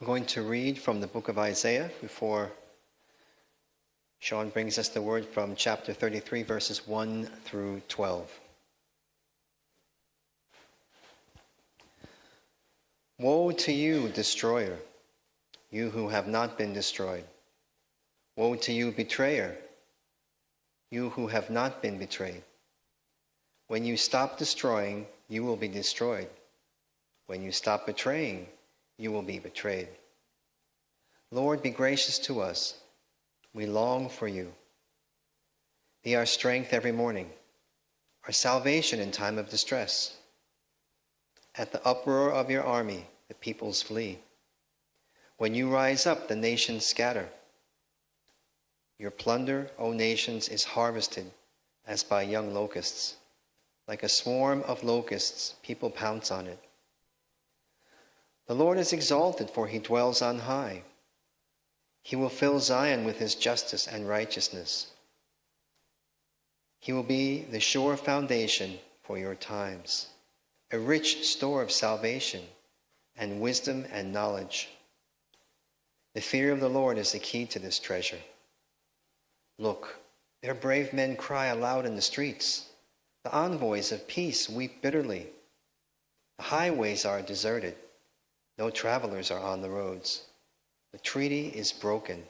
We're going to read from the book of Isaiah before Sean brings us the word from chapter 33, verses 1 through 12. Woe to you, destroyer, you who have not been destroyed. Woe to you, betrayer, you who have not been betrayed. When you stop destroying, you will be destroyed. When you stop betraying, you will be betrayed. Lord, be gracious to us. We long for you. Be our strength every morning, our salvation in time of distress. At the uproar of your army, the peoples flee. When you rise up, the nations scatter. Your plunder, O nations, is harvested as by young locusts. Like a swarm of locusts, people pounce on it. The Lord is exalted, for he dwells on high. He will fill Zion with his justice and righteousness. He will be the sure foundation for your times, a rich store of salvation and wisdom and knowledge. The fear of the Lord is the key to this treasure. Look, their brave men cry aloud in the streets. The envoys of peace weep bitterly. The highways are deserted. No travelers are on the roads. The treaty is broken.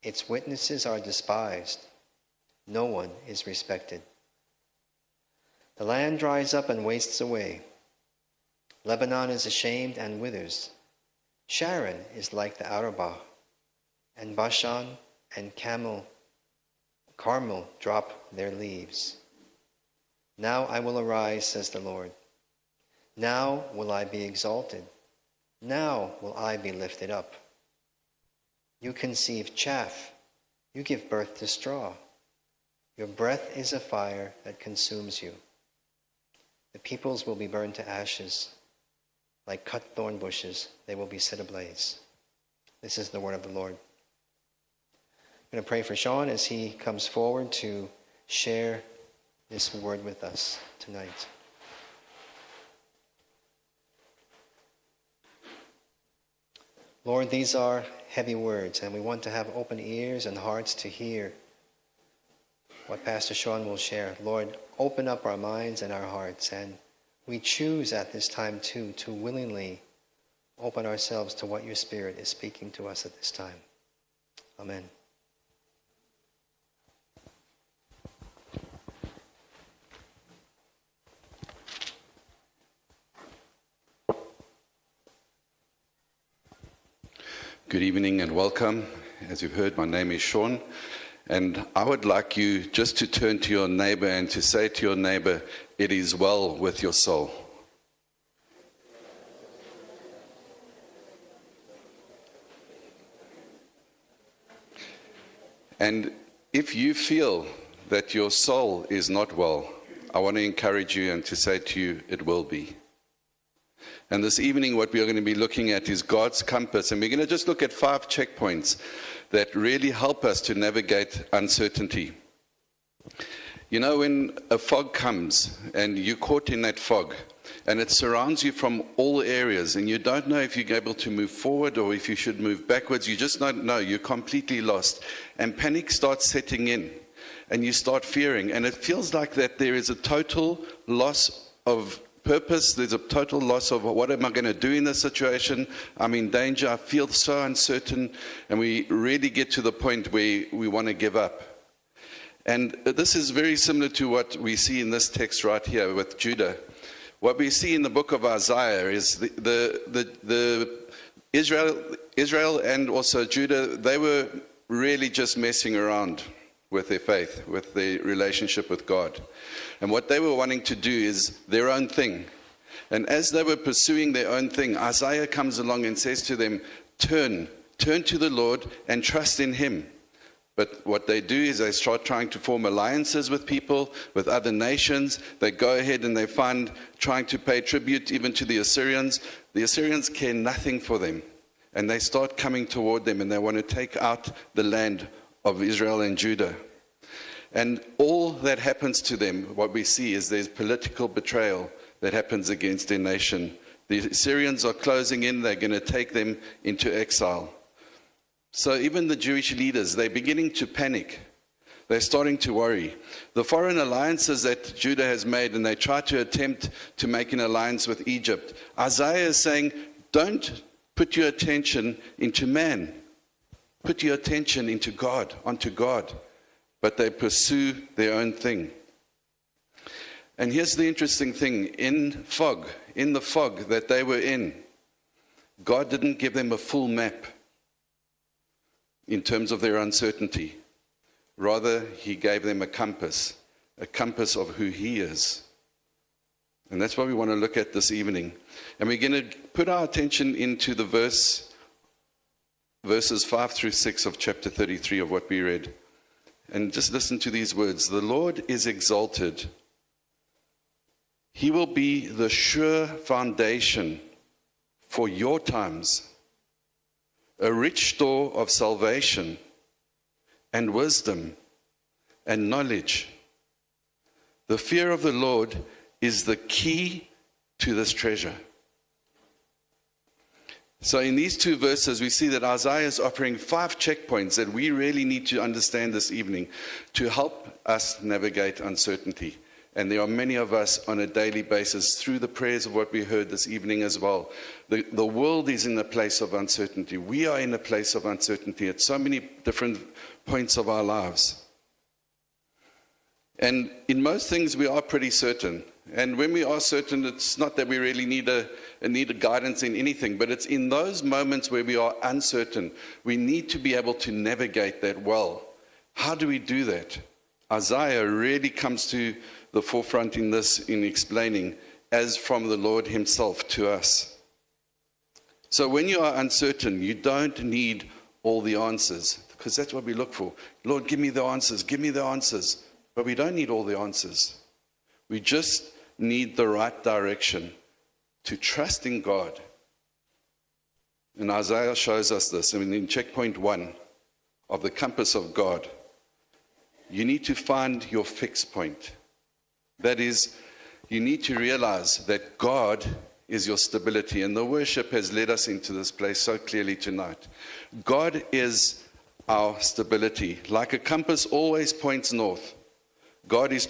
Its witnesses are despised. No one is respected. The land dries up and wastes away. Lebanon is ashamed and withers. Sharon is like the Arabah, and Bashan and Carmel drop their leaves. Now I will arise, says the Lord. Now will I be exalted. Now will I be lifted up. You conceive chaff. You give birth to straw. Your breath is a fire that consumes you. The peoples will be burned to ashes. Like cut thorn bushes, they will be set ablaze. This is the word of the Lord. I'm going to pray for Sean as he comes forward to share this word with us tonight. Lord, these are heavy words, and we want to have open ears and hearts to hear what Pastor Sean will share. Lord, open up our minds and our hearts, and we choose at this time too to willingly open ourselves to what your Spirit is speaking to us at this time. Amen. Good evening and welcome. As you've heard, my name is Sean, and I would like you just to turn to your neighbor and to say to your neighbor, it is well with your soul. And if you feel that your soul is not well, I want to encourage you and to say to you, it will be. And this evening, what we are going to be looking at is God's compass. And we're going to just look at 5 checkpoints that really help us to navigate uncertainty. You know, when a fog comes and you're caught in that fog and it surrounds you from all areas and you don't know if you're able to move forward or if you should move backwards, you just don't know, you're completely lost. And panic starts setting in and you start fearing. And it feels like that there is a total loss of purpose, there's a total loss of what am I going to do in this situation? I'm in danger, I feel so uncertain, and we really get to the point where we want to give up. And this is very similar to what we see in this text right here with Judah. What we see in the book of Isaiah is the Israel and also Judah, they were really just messing around with their faith, with their relationship with God. And what they were wanting to do is their own thing. And as they were pursuing their own thing, Isaiah comes along and says to them, turn to the Lord and trust in him. But what they do is they start trying to form alliances with people, with other nations. They go ahead and they find trying to pay tribute even to the Assyrians. The Assyrians care nothing for them. And they start coming toward them and they want to take out the land of Israel and Judah. And all that happens to them, what we see is there's political betrayal that happens against their nation The Assyrians are closing in. They're going to take them into exile. So even the Jewish leaders, they're beginning to panic. They're starting to worry. The foreign alliances that Judah has made, and they try to attempt to make an alliance with Egypt. Isaiah is saying, don't put your attention into man. Put your attention into God, onto God. But they pursue their own thing. And here's the interesting thing. In the fog that they were in, God didn't give them a full map in terms of their uncertainty. Rather, he gave them a compass of who he is. And that's what we want to look at this evening. And we're going to put our attention into the verses 5 through 6 of chapter 33 of what we read. And just listen to these words. The Lord is exalted. He will be the sure foundation for your times, a rich store of salvation and wisdom and knowledge. The fear of the Lord is the key to this treasure. So in these two verses, we see that Isaiah is offering 5 checkpoints that we really need to understand this evening to help us navigate uncertainty. And there are many of us on a daily basis through the prayers of what we heard this evening as well. The world is in a place of uncertainty. We are in a place of uncertainty at so many different points of our lives. And in most things, we are pretty certain. And when we are certain, it's not that we really need a guidance in anything, but it's in those moments where we are uncertain, we need to be able to navigate that well. How do we do that? Isaiah really comes to the forefront in this, in explaining, as from the Lord himself to us. So when you are uncertain, you don't need all the answers, because that's what we look for. Lord, give me the answers, give me the answers. But we don't need all the answers. We just need the right direction to trust in God. And Isaiah shows us this. I mean, in checkpoint 1 of the compass of God, you need to find your fixed point. That is, you need to realize that God is your stability. And the worship has led us into this place so clearly tonight. God is our stability. Like a compass always points north, God is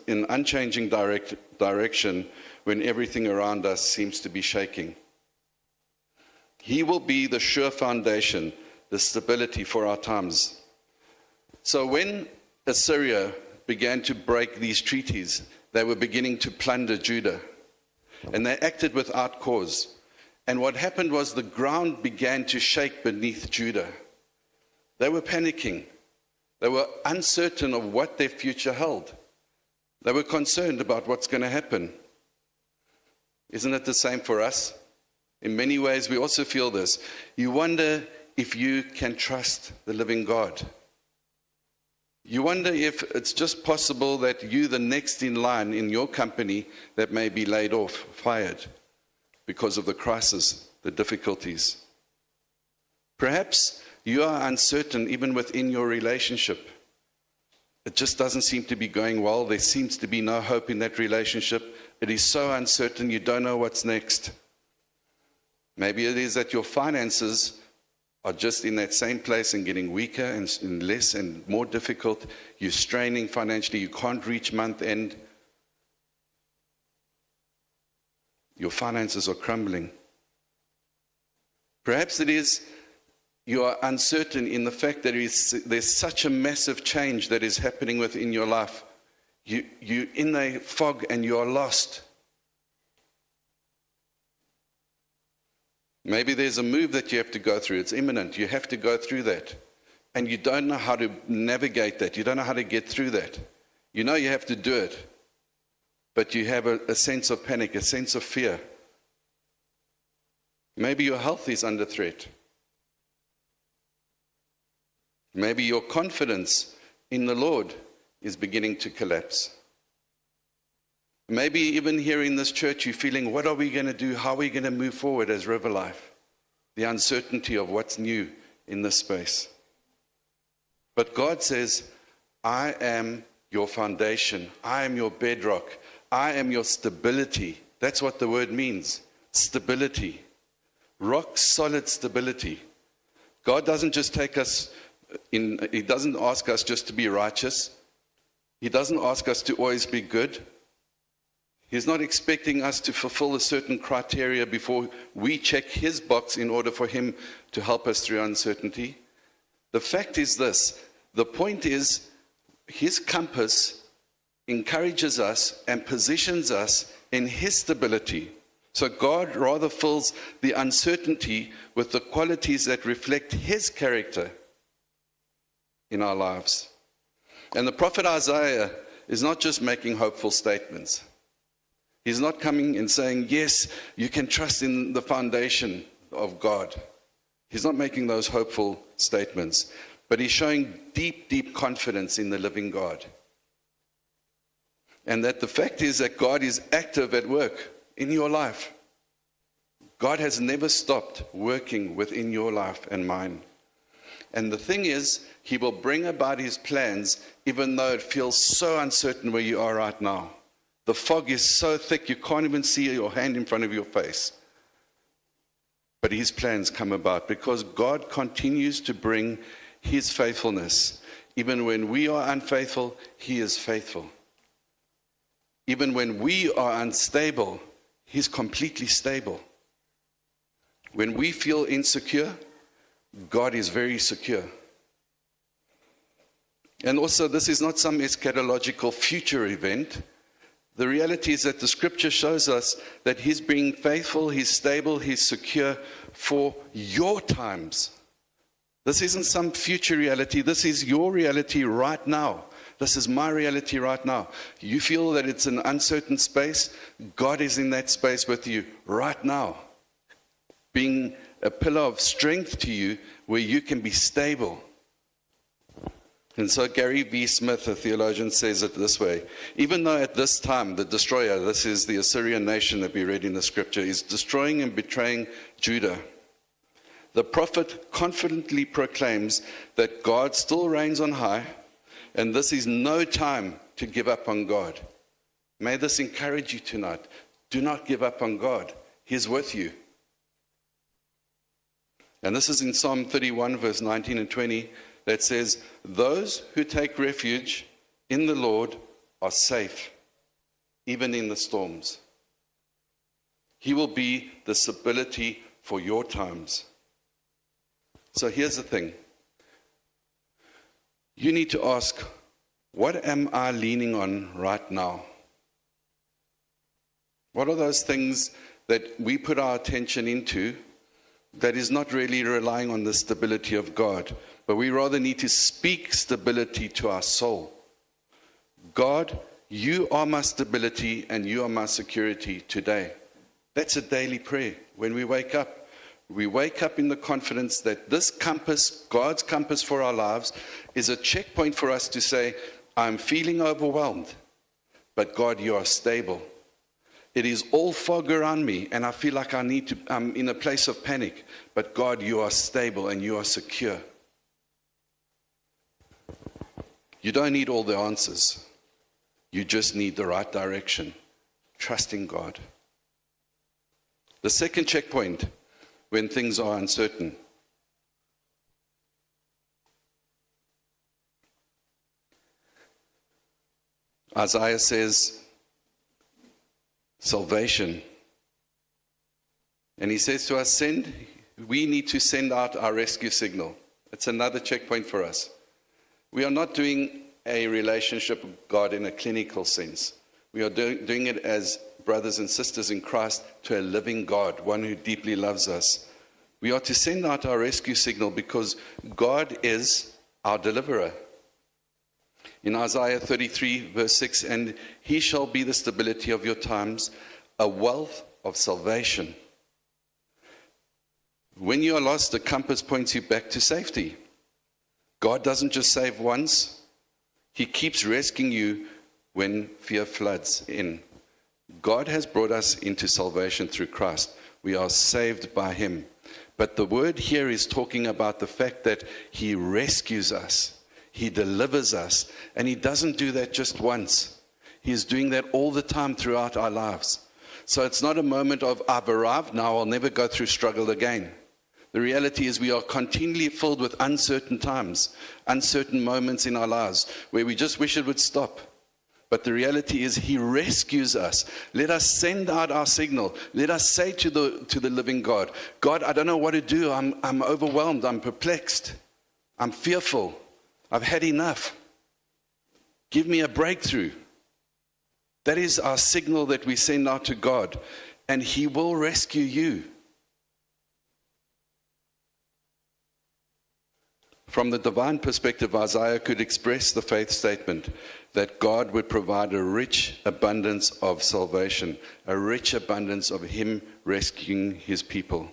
in unchanging direction when everything around us seems to be shaking. He will be the sure foundation, the stability for our times. So when Assyria began to break these treaties, they were beginning to plunder Judah. And they acted without cause. And what happened was the ground began to shake beneath Judah. They were panicking. They were uncertain of what their future held. They were concerned about what's going to happen. Isn't it the same for us? In many ways, we also feel this. You wonder if you can trust the living God. You wonder if it's just possible that you, the next in line in your company, that may be laid off, fired, because of the crisis, the difficulties. Perhaps you are uncertain even within your relationship. It just doesn't seem to be going well. There seems to be no hope in that relationship. It is so uncertain, you don't know what's next. Maybe it is that your finances are just in that same place and getting weaker and less and more difficult. You're straining financially. You can't reach month end. Your finances are crumbling. Perhaps it is you are uncertain in the fact that there's such a massive change that is happening within your life. You're in a fog and you are lost. Maybe there's a move that you have to go through. It's imminent. You have to go through that. And you don't know how to navigate that. You don't know how to get through that. You know you have to do it. But you have a sense of panic, a sense of fear. Maybe your health is under threat. Maybe your confidence in the Lord is beginning to collapse. Maybe even here in this church, you're feeling, what are we going to do? How are we going to move forward as River Life? The uncertainty of what's new in this space. But God says, I am your foundation. I am your bedrock. I am your stability. That's what the word means. Stability. Rock solid stability. God doesn't just take us in, He doesn't ask us just to be righteous. He doesn't ask us to always be good. He's not expecting us to fulfill a certain criteria before we check His box in order for Him to help us through uncertainty. The fact is this, the point is, His compass encourages us and positions us in His stability. So God rather fills the uncertainty with the qualities that reflect His character in our lives. And the prophet Isaiah is not just making hopeful statements. He's not coming and saying, yes, you can trust in the foundation of God. He's not making those hopeful statements, but he's showing deep, deep confidence in the living God. And that the fact is that God is active at work in your life. God has never stopped working within your life and mine. And the thing is, He will bring about His plans even though it feels so uncertain where you are right now. The fog is so thick you can't even see your hand in front of your face. But His plans come about because God continues to bring His faithfulness. Even when we are unfaithful, He is faithful. Even when we are unstable, He's completely stable. When we feel insecure, God is very secure. And also, this is not some eschatological future event. The reality is that the scripture shows us that He's being faithful, He's stable, He's secure for your times. This isn't some future reality. This is your reality right now. This is my reality right now. You feel that it's an uncertain space. God is in that space with you right now, being a pillar of strength to you where you can be stable. And so Gary V. Smith, a theologian, says it this way. Even though at this time the destroyer, this is the Assyrian nation that we read in the scripture, is destroying and betraying Judah, the prophet confidently proclaims that God still reigns on high, and this is no time to give up on God. May this encourage you tonight. Do not give up on God. He's with you. And this is in Psalm 31, verse 19 and 20, that says, those who take refuge in the Lord are safe, even in the storms. He will be the stability for your times. So here's the thing. You need to ask, what am I leaning on right now? What are those things that we put our attention into that is not really relying on the stability of God, but we rather need to speak stability to our soul? God, you are my stability and you are my security today. That's a daily prayer. When we wake up in the confidence that this compass, God's compass for our lives, is a checkpoint for us to say, I'm feeling overwhelmed, but God, you are stable. It is all fog around me, and I feel like I'm in a place of panic, but God, you are stable and you are secure. You don't need all the answers. You just need the right direction. Trusting God. The second checkpoint when things are uncertain. Isaiah says, salvation. And he says to us, we need to send out our rescue signal. It's another checkpoint for us. We are not doing a relationship with God in a clinical sense. We are doing it as brothers and sisters in Christ to a living God, one who deeply loves us. We are to send out our rescue signal because God is our deliverer. In Isaiah 33, verse 6, and He shall be the stability of your times, a wealth of salvation. When you are lost, the compass points you back to safety. God doesn't just save once. He keeps rescuing you when fear floods in. God has brought us into salvation through Christ. We are saved by Him. But the word here is talking about the fact that He rescues us. He delivers us. And He doesn't do that just once. He is doing that all the time throughout our lives. So it's not a moment of, I've arrived, now I'll never go through struggle again. The reality is we are continually filled with uncertain times, uncertain moments in our lives where we just wish it would stop. But the reality is he rescues us. Let us send out our signal. Let us say to the living God, God, I don't know what to do. I'm overwhelmed. I'm perplexed. I'm fearful. I've had enough. Give me a breakthrough. That is our signal that we send out to God, and he will rescue you. From the divine perspective, Isaiah could express the faith statement that God would provide a rich abundance of salvation, a rich abundance of him rescuing his people.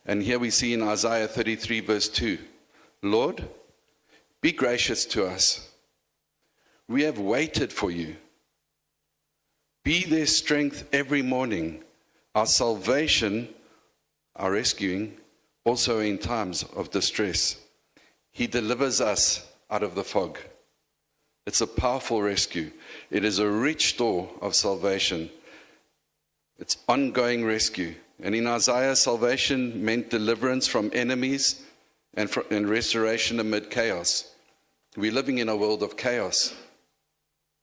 And here we see in Isaiah 33 verse 2, Lord, be gracious to us. We have waited for you. Be their strength every morning, our salvation, our rescuing, also in times of distress. He delivers us out of the fog. It's a powerful rescue. It is a rich store of salvation. It's ongoing rescue. And in Isaiah, salvation meant deliverance from enemies and restoration amid chaos. We're living in a world of chaos,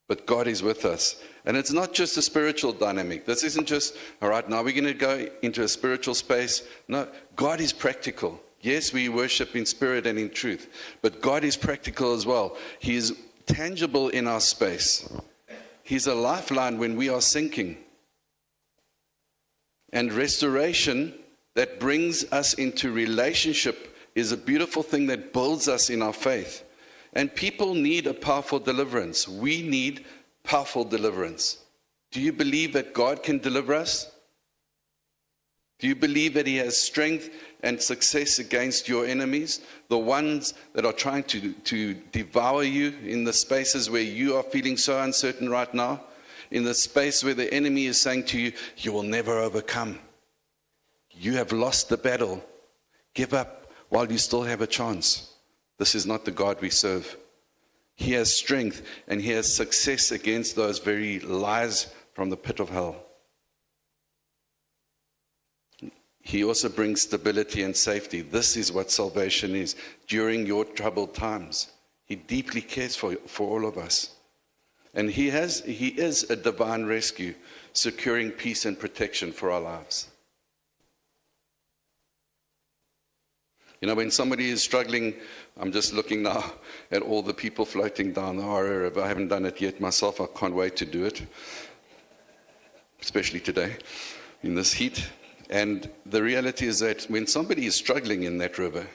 but God is with us. And it's not just a spiritual dynamic. This isn't just, all right, now we're going to go into a spiritual space. No, God is practical. Yes, we worship in spirit and in truth, but God is practical as well. He is tangible in our space. He's a lifeline when we are sinking. And restoration that brings us into relationship is a beautiful thing that builds us in our faith. And people need a powerful deliverance. We need powerful deliverance. Do you believe that God can deliver us? Do you believe that he has strength and success against your enemies, the ones that are trying to devour you in the spaces where you are feeling so uncertain right now, in the space where the enemy is saying to you, you will never overcome. You have lost the battle. Give up while you still have a chance. This is not the God we serve. He has strength and he has success against those very lies from the pit of hell. He also brings stability and safety. This is what salvation is during your troubled times. He deeply cares for all of us. And he is a divine rescue, securing peace and protection for our lives. You know, when somebody is struggling, I'm just looking now at all the people floating down the Oro River. I haven't done it yet myself. I can't wait to do it, especially today in this heat. And the reality is that when somebody is struggling in that river,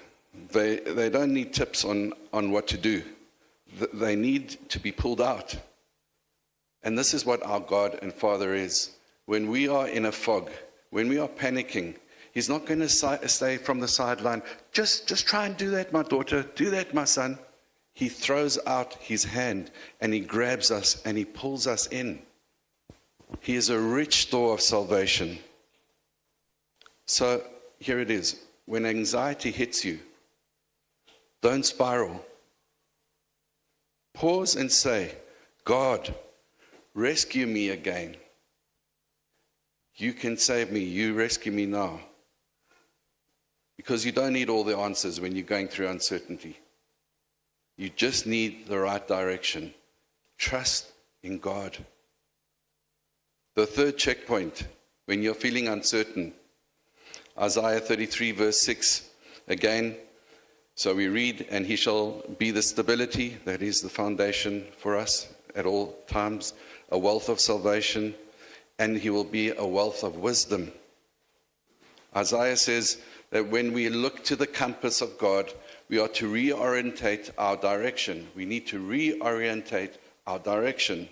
they don't need tips on what to do. They need to be pulled out. And this is what our God and Father is. When we are in a fog, when we are panicking, he's not going to stay from the sideline. Just try and do that, my daughter. Do that, my son. He throws out his hand and he grabs us and he pulls us in. He is a rich store of salvation. So here it is. When anxiety hits you, don't spiral. Pause and say, God, rescue me again. You can save me. You rescue me now. Because you don't need all the answers when you're going through uncertainty. You just need the right direction. Trust in God. The third checkpoint, when you're feeling uncertain, Isaiah 33 verse 6, again, so we read, and he shall be the stability, that is the foundation for us at all times, a wealth of salvation, and he will be a wealth of wisdom. Isaiah says that when we look to the compass of God, we are to reorientate our direction. We need to reorientate our direction.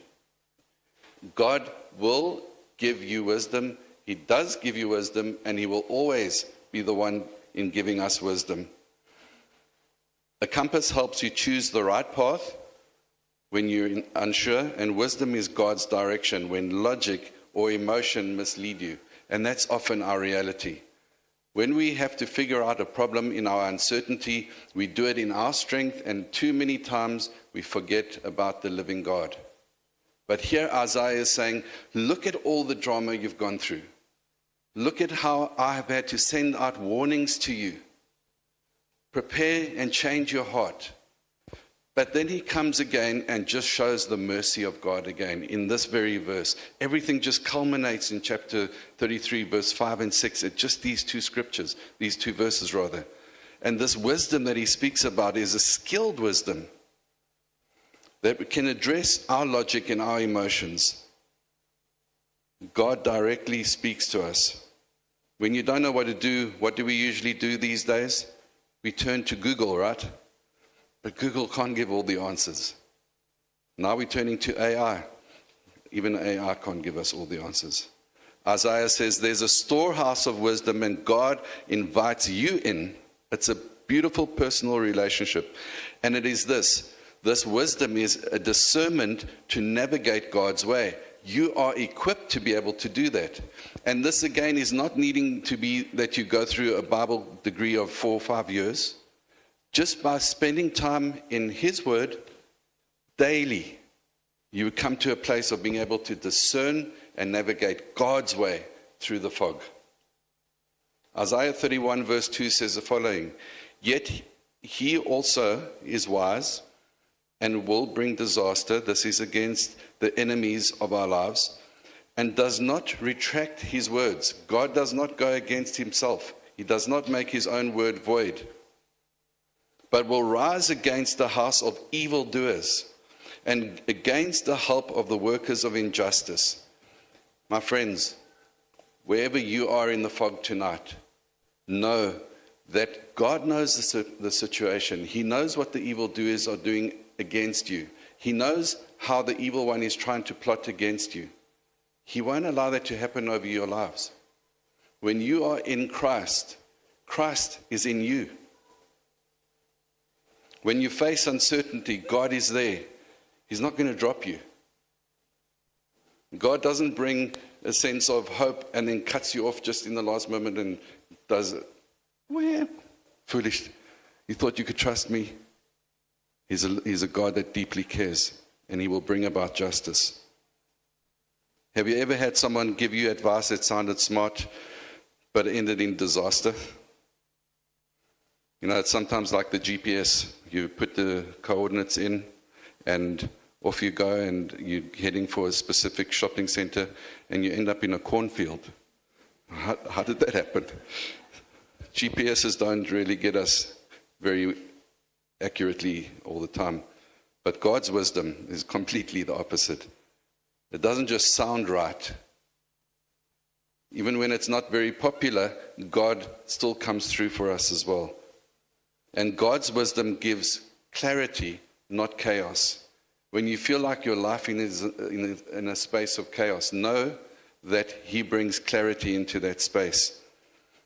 God will give you wisdom. He does give you wisdom, and he will always be the one in giving us wisdom. A compass helps you choose the right path when you're unsure, and wisdom is God's direction when logic or emotion mislead you. And that's often our reality. When we have to figure out a problem in our uncertainty, we do it in our strength, and too many times we forget about the living God. But here Isaiah is saying, look at all the drama you've gone through. Look at how I have had to send out warnings to you. Prepare and change your heart. But then he comes again and just shows the mercy of God again in this very verse. Everything just culminates in chapter 33, verse 5 and 6. It's just these two scriptures, these two verses rather. And this wisdom that he speaks about is a skilled wisdom that can address our logic and our emotions. God directly speaks to us. When you don't know what to do, what do we usually do these days? We turn to Google, right? But Google can't give all the answers. Now we're turning to AI. Even AI can't give us all the answers. Isaiah says there's a storehouse of wisdom and God invites you in. It's a beautiful personal relationship. And it is this. This wisdom is a discernment to navigate God's way. You are equipped to be able to do that. And this again is not needing to be that you go through a Bible degree of 4 or 5 years. Just by spending time in His Word daily, you would come to a place of being able to discern and navigate God's way through the fog. Isaiah 31 verse 2 says the following, "Yet He also is wise and will bring disaster," this is against the enemies of our lives, "and does not retract His words." God does not go against Himself. He does not make His own word void, but will rise against the house of evildoers and against the help of the workers of injustice. My friends, wherever you are in the fog tonight, know that God knows the situation. He knows what the evildoers are doing against you. He knows how the evil one is trying to plot against you. He won't allow that to happen over your lives. When you are in Christ, Christ is in you. When you face uncertainty, God is there. He's not going to drop you. God doesn't bring a sense of hope and then cuts you off just in the last moment and does it. Well, foolish. You thought you could trust me? He's a God that deeply cares, and He will bring about justice. Have you ever had someone give you advice that sounded smart, but ended in disaster? You know, it's sometimes like the GPS. You put the coordinates in, and off you go, and you're heading for a specific shopping center, and you end up in a cornfield. How did that happen? GPSs don't really get us very accurately all the time. But God's wisdom is completely the opposite. It doesn't just sound right. Even when it's not very popular, God still comes through for us as well. And God's wisdom gives clarity, not chaos. When you feel like your life is in a space of chaos, know that He brings clarity into that space.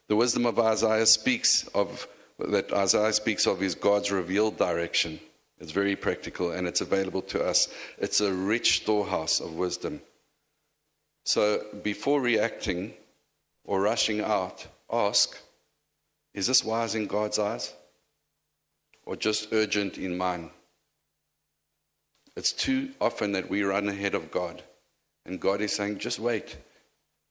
The wisdom of Isaiah speaks of is God's revealed direction. It's very practical and it's available to us. It's a rich storehouse of wisdom. So before reacting or rushing out, ask, is this wise in God's eyes or just urgent in mine? It's too often that we run ahead of God, and God is saying, just wait.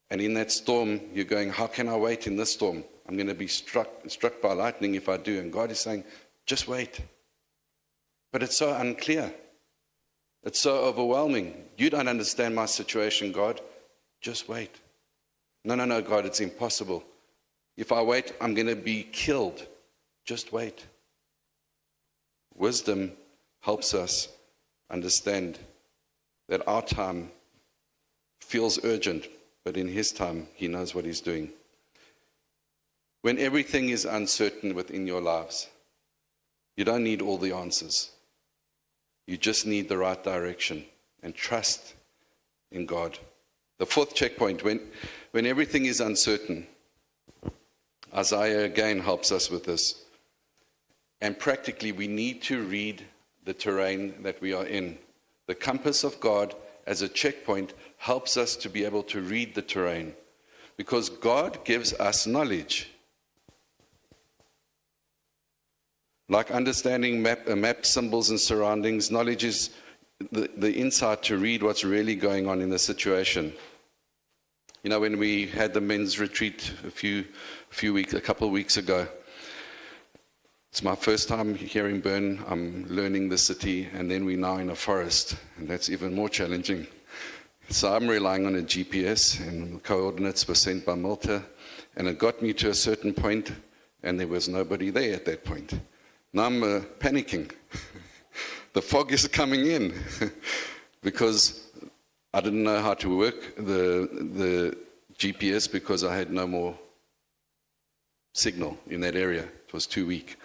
And in that storm, you're going, how can I wait in this storm? I'm going to be struck by lightning if I do. And God is saying, just wait. But it's so unclear. It's so overwhelming. You don't understand my situation, God. Just wait. No, God, it's impossible. If I wait, I'm going to be killed. Just wait. Wisdom helps us understand that our time feels urgent, but in His time, He knows what He's doing. When everything is uncertain within your lives, you don't need all the answers. You just need the right direction and trust in God. The fourth checkpoint, when everything is uncertain, Isaiah again helps us with this. And practically, we need to read the terrain that we are in. The compass of God as a checkpoint helps us to be able to read the terrain, because God gives us knowledge. Like understanding map symbols and surroundings, knowledge is the insight to read what's really going on in the situation. You know, when we had the men's retreat a couple of weeks ago, it's my first time here in Bern. I'm learning the city, and then we're now in a forest, and that's even more challenging. So I'm relying on a GPS, and the coordinates were sent by Malta, and it got me to a certain point, and there was nobody there at that point. Now I'm panicking. The fog is coming in because I didn't know how to work the GPS because I had no more signal in that area. It was too weak.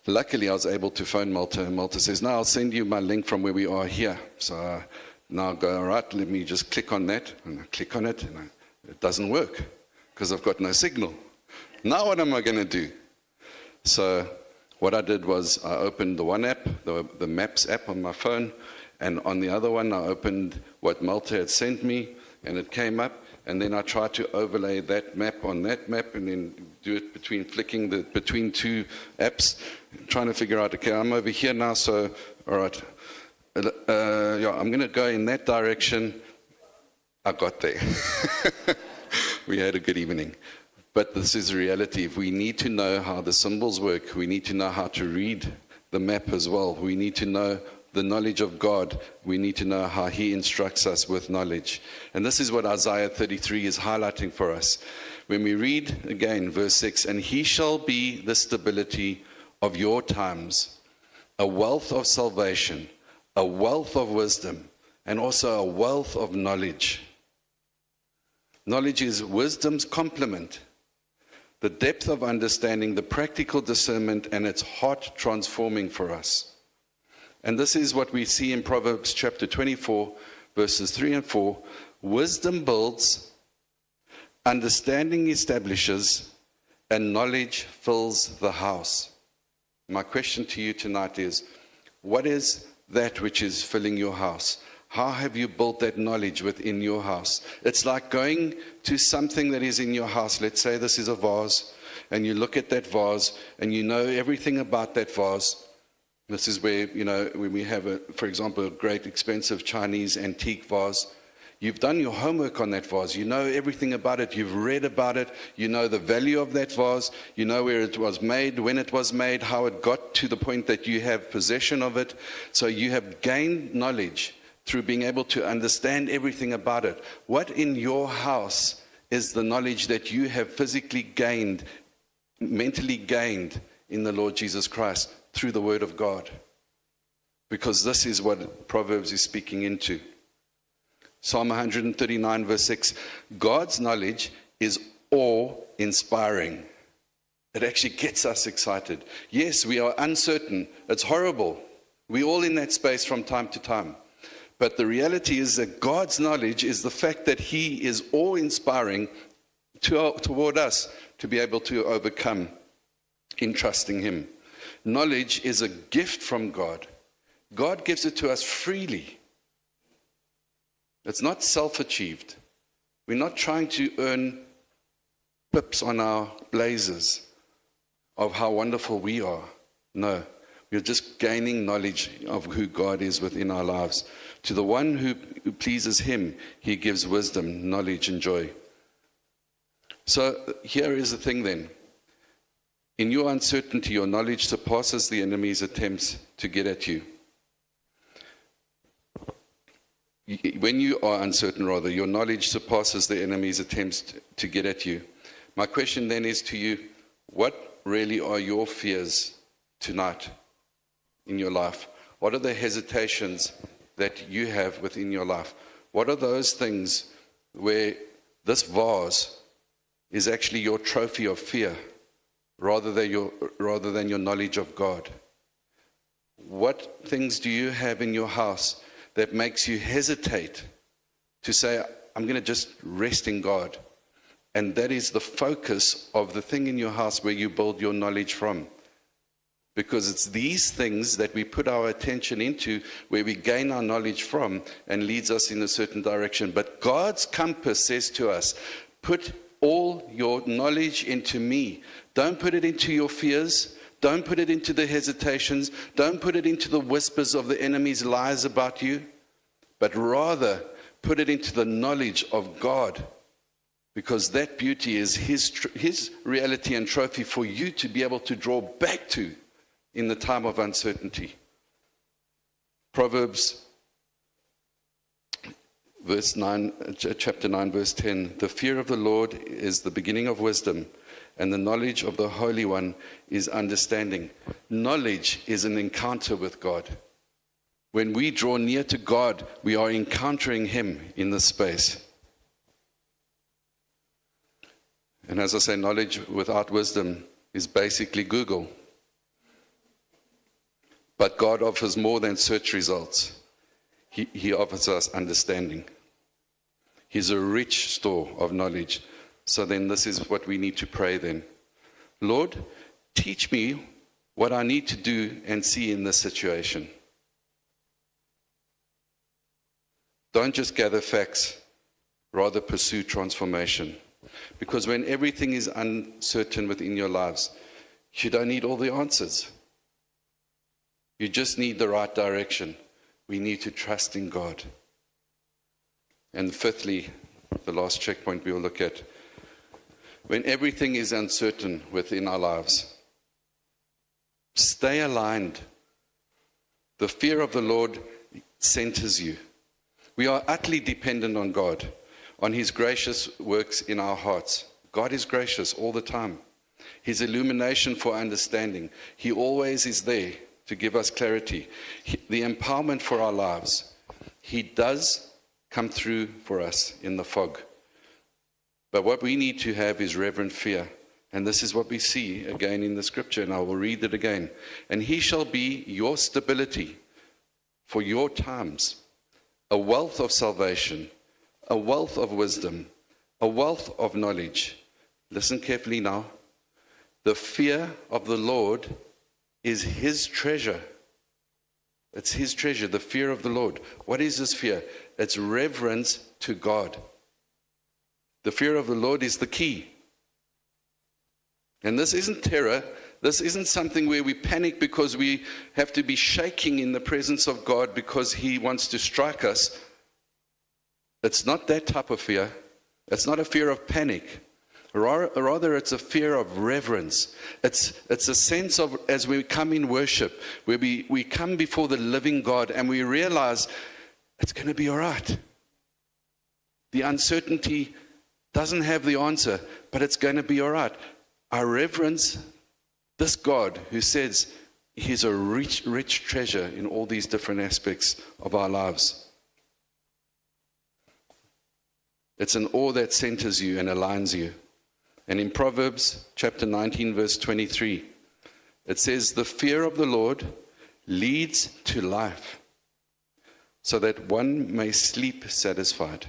Luckily, I was able to phone Malta, and Malta says, "No, I'll send you my link from where we are here." So I now go, "All right, let me just click on that." And I click on it, and it doesn't work because I've got no signal. Now what am I going to do? So what I did was I opened the one app, the Maps app on my phone, and on the other one I opened what Malta had sent me, and it came up, and then I tried to overlay that map on that map, and then do it between two apps, trying to figure out, okay, I'm over here now, so all right, I'm going to go in that direction. I got there. We had a good evening. But this is reality. If we need to know how the symbols work, we need to know how to read the map as well. We need to know the knowledge of God. We need to know how He instructs us with knowledge. And this is what Isaiah 33 is highlighting for us. When we read again, verse 6, "And He shall be the stability of your times, a wealth of salvation, a wealth of wisdom, and also a wealth of knowledge." Knowledge is wisdom's complement, the depth of understanding, the practical discernment, and it's heart transforming for us. And this is what we see in Proverbs chapter 24, verses 3 and 4. Wisdom builds, understanding establishes, and knowledge fills the house. My question to you tonight is, what is that which is filling your house? How have you built that knowledge within your house? It's like going to something that is in your house. Let's say this is a vase, and you look at that vase, and you know everything about that vase. This is where, you know, when we have, for example, a great expensive Chinese antique vase, you've done your homework on that vase. You know everything about it. You've read about it. You know the value of that vase. You know where it was made, when it was made, how it got to the point that you have possession of it. So you have gained knowledge through being able to understand everything about it. What in your house is the knowledge that you have physically gained, mentally gained in the Lord Jesus Christ through the Word of God? Because this is what Proverbs is speaking into. Psalm 139 verse 6, God's knowledge is awe-inspiring. It actually gets us excited. Yes, we are uncertain. It's horrible. We're all in that space from time to time. But the reality is that God's knowledge is the fact that He is awe-inspiring toward us to be able to overcome in trusting Him. Knowledge is a gift from God. God gives it to us freely. It's not self-achieved. We're not trying to earn pips on our blazers of how wonderful we are. No, we're just gaining knowledge of who God is within our lives. To the one who pleases Him, He gives wisdom, knowledge, and joy. So here is the thing then. In your uncertainty, your knowledge surpasses the enemy's attempts to get at you. When you are uncertain, rather, your knowledge surpasses the enemy's attempts to get at you. My question then is to you, what really are your fears tonight in your life? What are the hesitations that you have within your life? What are those things where this vase is actually your trophy of fear rather than your knowledge of God? What things do you have in your house that makes you hesitate to say, I'm going to just rest in God? And that is the focus of the thing in your house where you build your knowledge from. Because it's these things that we put our attention into, where we gain our knowledge from, and leads us in a certain direction. But God's compass says to us, put all your knowledge into me. Don't put it into your fears. Don't put it into the hesitations. Don't put it into the whispers of the enemy's lies about you, but rather put it into the knowledge of God, because that beauty is his reality and trophy for you to be able to draw back to in the time of uncertainty. Proverbs chapter 9, verse 10, the fear of the Lord is the beginning of wisdom, and the knowledge of the Holy One is understanding. Knowledge is an encounter with God. When we draw near to God, we are encountering Him in this space. And as I say, knowledge without wisdom is basically Google. But God offers more than search results. He offers us understanding. He's a rich store of knowledge. So then this is what we need to pray then. Lord, teach me what I need to do and see in this situation. Don't just gather facts, rather pursue transformation. Because when everything is uncertain within your lives, you don't need all the answers. You just need the right direction. We need to trust in God. And fifthly, the last checkpoint we'll look at, when everything is uncertain within our lives, stay aligned. The fear of the Lord centers you. We are utterly dependent on God, on His gracious works in our hearts. God is gracious all the time. His illumination for understanding. He always is there to give us clarity. The empowerment for our lives. He does come through for us in the fog. But what we need to have is reverent fear. And this is what we see again in the scripture, and I will read it again. And He shall be your stability for your times, a wealth of salvation, a wealth of wisdom, a wealth of knowledge. Listen carefully now. The fear of the Lord is His treasure. It's His treasure, the fear of the Lord. What is this fear? It's reverence to God. The fear of the Lord is the key. And this isn't terror. This isn't something where we panic because we have to be shaking in the presence of God because He wants to strike us. It's not that type of fear. It's not a fear of panic. Rather, it's a fear of reverence. It's a sense of, as we come in worship, where we come before the living God and we realize it's going to be all right. The uncertainty doesn't have the answer, but it's going to be all right. I reverence this God who says He's a rich, rich treasure in all these different aspects of our lives. It's an awe that centers you and aligns you. And in Proverbs chapter 19, verse 23, it says, the fear of the Lord leads to life, so that one may sleep satisfied,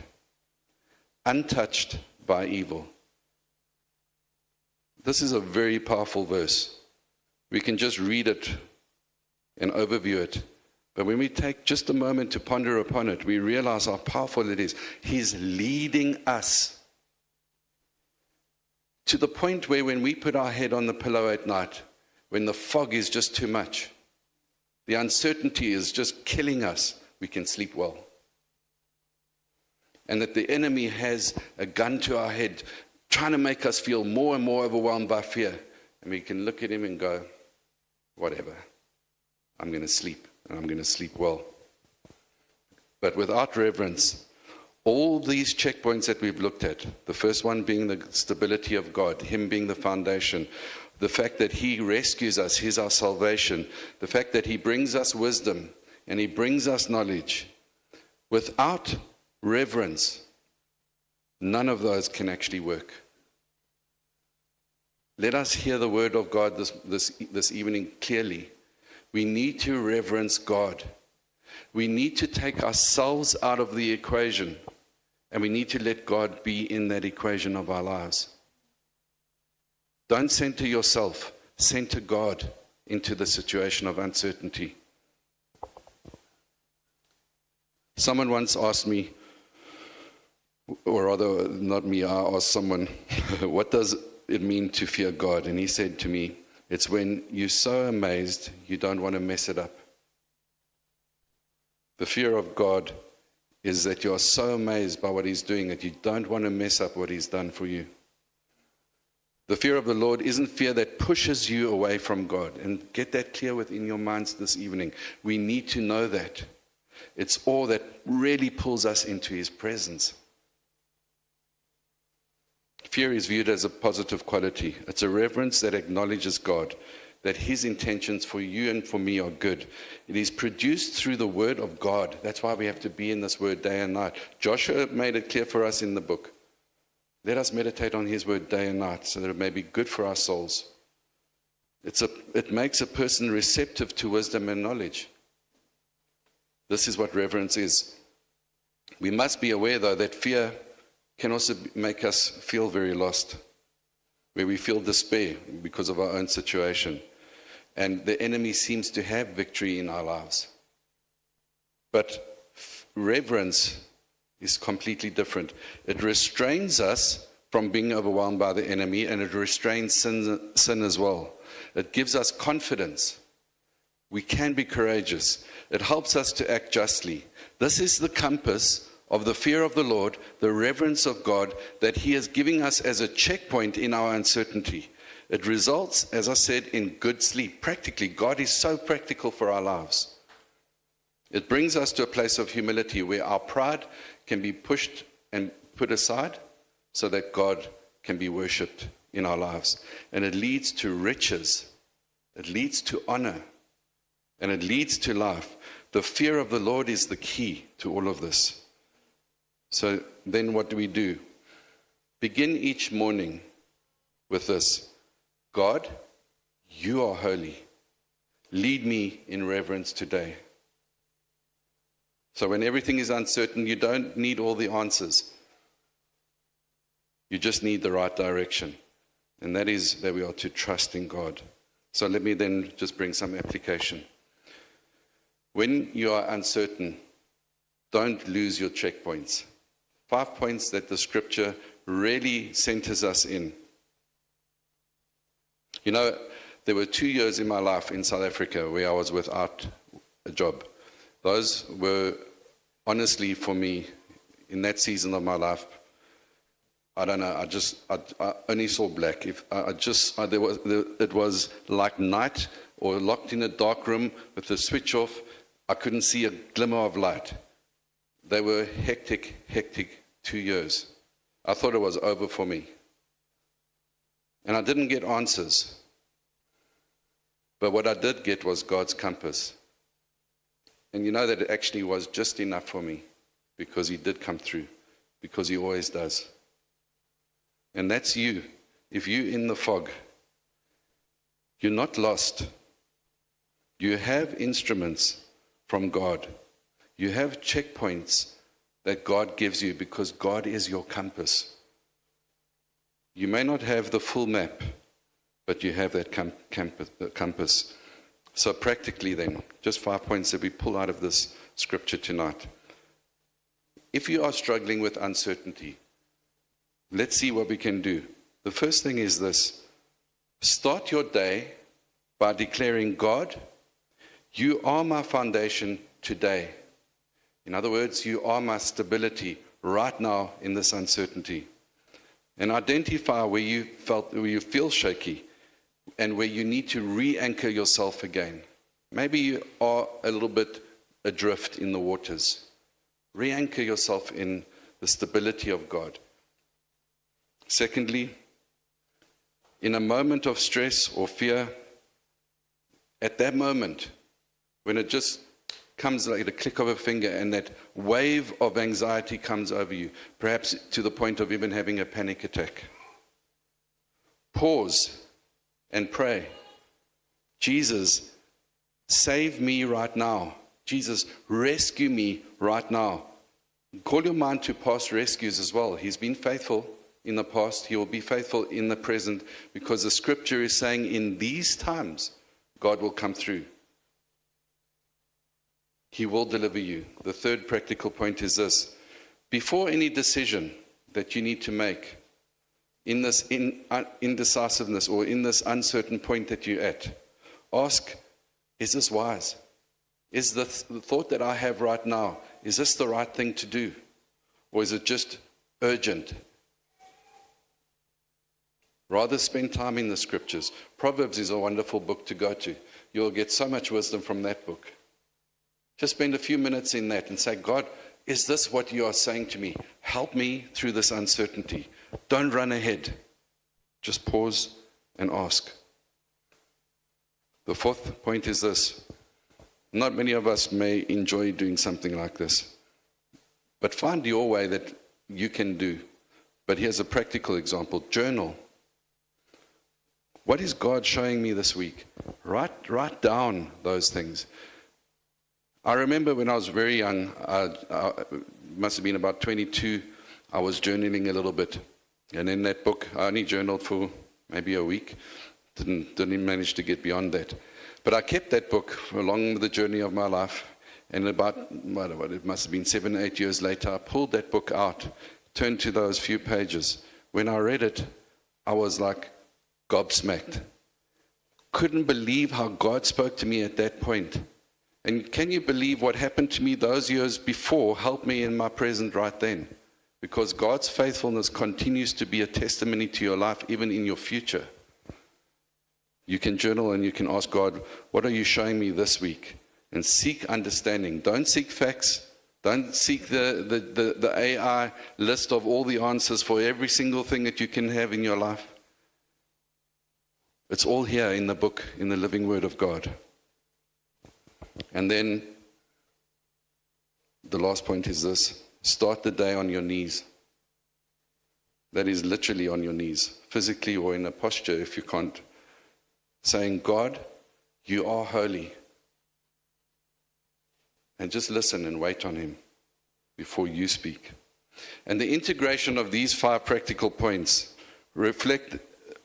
untouched by evil. This is a very powerful verse. We can just read it and overview it. But when we take just a moment to ponder upon it, we realize how powerful it is. He's leading us to the point where when we put our head on the pillow at night, when the fog is just too much, the uncertainty is just killing us, we can sleep well. And that the enemy has a gun to our head, trying to make us feel more and more overwhelmed by fear. And we can look at him and go, whatever, I'm going to sleep, and I'm going to sleep well. But without reverence, all these checkpoints that we've looked at, the first one being the stability of God, Him being the foundation, the fact that He rescues us, He's our salvation, the fact that He brings us wisdom and He brings us knowledge. Without reverence, none of those can actually work. Let us hear the word of God this evening clearly. We need to reverence God. We need to take ourselves out of the equation, and we need to let God be in that equation of our lives. Don't center yourself, center God into the situation of uncertainty. Someone once asked me, or rather, not me, I asked someone, what does it mean to fear God? And he said to me, It's when you're so amazed you don't want to mess it up. The fear of God is that you are so amazed by what He's doing that you don't want to mess up what He's done for you. The fear of the Lord isn't fear that pushes you away from God. And get that clear within your minds this evening. We need to know that. It's all that really pulls us into His presence. Fear is viewed as a positive quality. It's a reverence that acknowledges God, that His intentions for you and for me are good. It is produced through the Word of God. That's why we have to be in this Word day and night. Joshua made it clear for us in the book. Let us meditate on His Word day and night so that it may be good for our souls. It makes a person receptive to wisdom and knowledge. This is what reverence is. We must be aware, though, that fear can also make us feel very lost, where we feel despair because of our own situation. And the enemy seems to have victory in our lives. But reverence is completely different. It restrains us from being overwhelmed by the enemy, and it restrains sin as well. It gives us confidence. We can be courageous. It helps us to act justly. This is the compass of the fear of the Lord, the reverence of God that He is giving us as a checkpoint in our uncertainty. It results, as I said, in good sleep. Practically, God is so practical for our lives. It brings us to a place of humility where our pride can be pushed and put aside so that God can be worshipped in our lives. And it leads to riches. It leads to honor. And it leads to life. The fear of the Lord is the key to all of this. So then what do? Begin each morning with this. God, you are holy. Lead me in reverence today. So when everything is uncertain, you don't need all the answers. You just need the right direction. And that is that we are to trust in God. So let me then just bring some application. When you are uncertain, don't lose your checkpoints. 5 points that the scripture really centers us in. You know, there were 2 years in my life in South Africa where I was without a job. Those were honestly for me, in that season of my life, I don't know, I only saw black. It was like night or locked in a dark room with the switch off. I couldn't see a glimmer of light. They were hectic 2 years. I thought it was over for me. And I didn't get answers. But what I did get was God's compass. And you know that it actually was just enough for me because He did come through, because He always does. And that's you. If you're in the fog, you're not lost. You have instruments from God. You have checkpoints that God gives you because God is your compass. You may not have the full map, but you have that compass. So practically then, just 5 points that we pull out of this scripture tonight. If you are struggling with uncertainty, let's see what we can do. The first thing is this. Start your day by declaring, God, you are my foundation today. In other words, you are my stability right now in this uncertainty. And identify where you feel shaky and where you need to re-anchor yourself again. Maybe you are a little bit adrift in the waters. Re-anchor yourself in the stability of God. Secondly, in a moment of stress or fear, at that moment, when it just comes like the click of a finger and that wave of anxiety comes over you, perhaps to the point of even having a panic attack, pause and pray. Jesus, save me right now. Jesus, rescue me right now. Call your mind to past rescues as well. He's been faithful in the past. He will be faithful in the present because the scripture is saying in these times, God will come through. He will deliver you. The third practical point is this. Before any decision that you need to make, in this indecisiveness or in this uncertain point that you're at. Ask, is this wise? Is the thought that I have right now, is this the right thing to do? Or is it just urgent? Rather spend time in the scriptures. Proverbs is a wonderful book to go to. You'll get so much wisdom from that book. Just spend a few minutes in that and say, God, is this what you are saying to me? Help me through this uncertainty. Don't run ahead. Just pause and ask. The fourth point is this. Not many of us may enjoy doing something like this, but find your way that you can do. But here's a practical example. Journal. What is God showing me this week? Write down those things. I remember when I was very young, I must have been about 22, I was journaling a little bit. And in that book, I only journaled for maybe a week. Didn't manage to get beyond that. But I kept that book along the journey of my life. And about, it must have been 7 or 8 years later, I pulled that book out, turned to those few pages. When I read it, I was like gobsmacked. Couldn't believe how God spoke to me at that point. And can you believe what happened to me those years before helped me in my present right then? Because God's faithfulness continues to be a testimony to your life, even in your future. You can journal and you can ask God, what are you showing me this week? And seek understanding. Don't seek facts. Don't seek the AI list of all the answers for every single thing that you can have in your life. It's all here in the book, in the living Word of God. And then the last point is this. Start the day on your knees. That is literally on your knees, physically or in a posture if you can't. Saying, God, you are holy. And just listen and wait on Him before you speak. And the integration of these 5 practical points reflect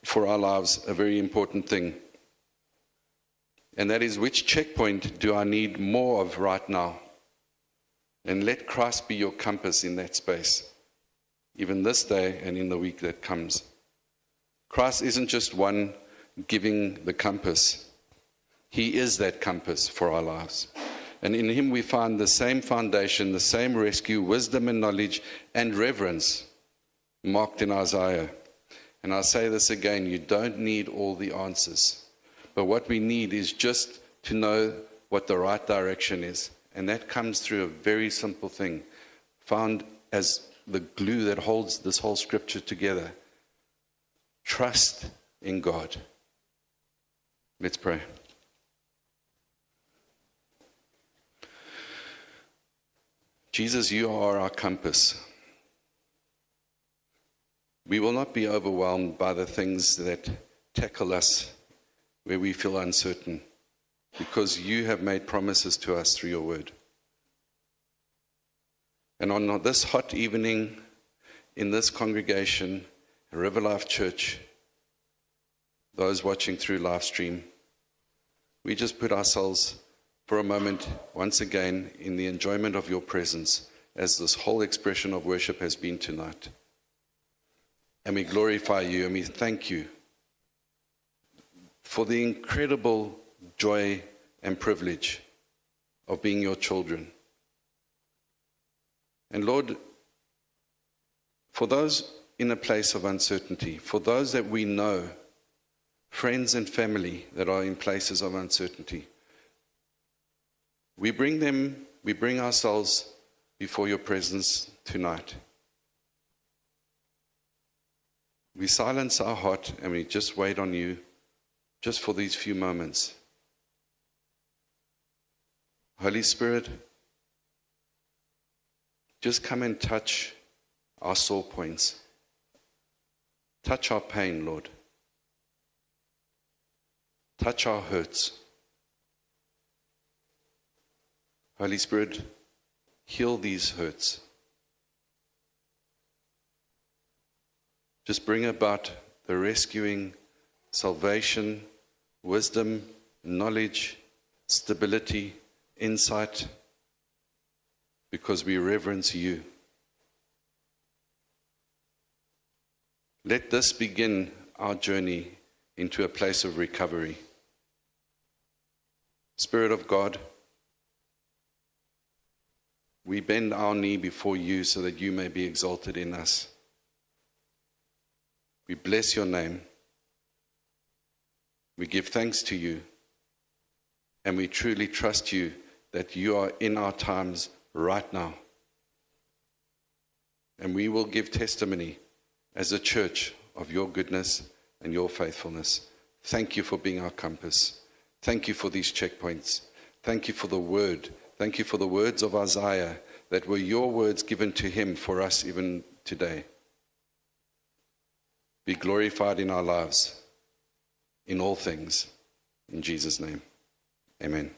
for our lives a very important thing. And that is, which checkpoint do I need more of right now? And let Christ be your compass in that space, even this day and in the week that comes. Christ isn't just one giving the compass. He is that compass for our lives. And in Him we find the same foundation, the same rescue, wisdom and knowledge and reverence marked in Isaiah. And I say this again, you don't need all the answers. But what we need is just to know what the right direction is. And that comes through a very simple thing, found as the glue that holds this whole scripture together. Trust in God. Let's pray. Jesus, you are our compass. We will not be overwhelmed by the things that tackle us where we feel uncertain, because you have made promises to us through your word. And on this hot evening in this congregation, River Life Church, those watching through live stream, we just put ourselves for a moment once again in the enjoyment of your presence, as this whole expression of worship has been tonight. And we glorify you and we thank you for the incredible joy and privilege of being your children. And Lord, for those in a place of uncertainty, for those that we know, friends and family that are in places of uncertainty, we bring ourselves before your presence tonight. We silence our heart and we just wait on you just for these few moments. Holy Spirit, just come and touch our sore points. Touch our pain, Lord. Touch our hurts. Holy Spirit, heal these hurts. Just bring about the rescuing, salvation, wisdom, knowledge, stability, insight, because we reverence you. Let this begin our journey into a place of recovery. Spirit of God, we bend our knee before you so that you may be exalted in us. We bless your name. We give thanks to you. And we truly trust you that you are in our times right now. And we will give testimony as a church of your goodness and your faithfulness. Thank you for being our compass. Thank you for these checkpoints. Thank you for the word. Thank you for the words of Isaiah that were your words given to him for us even today. Be glorified in our lives, in all things. In Jesus' name, amen.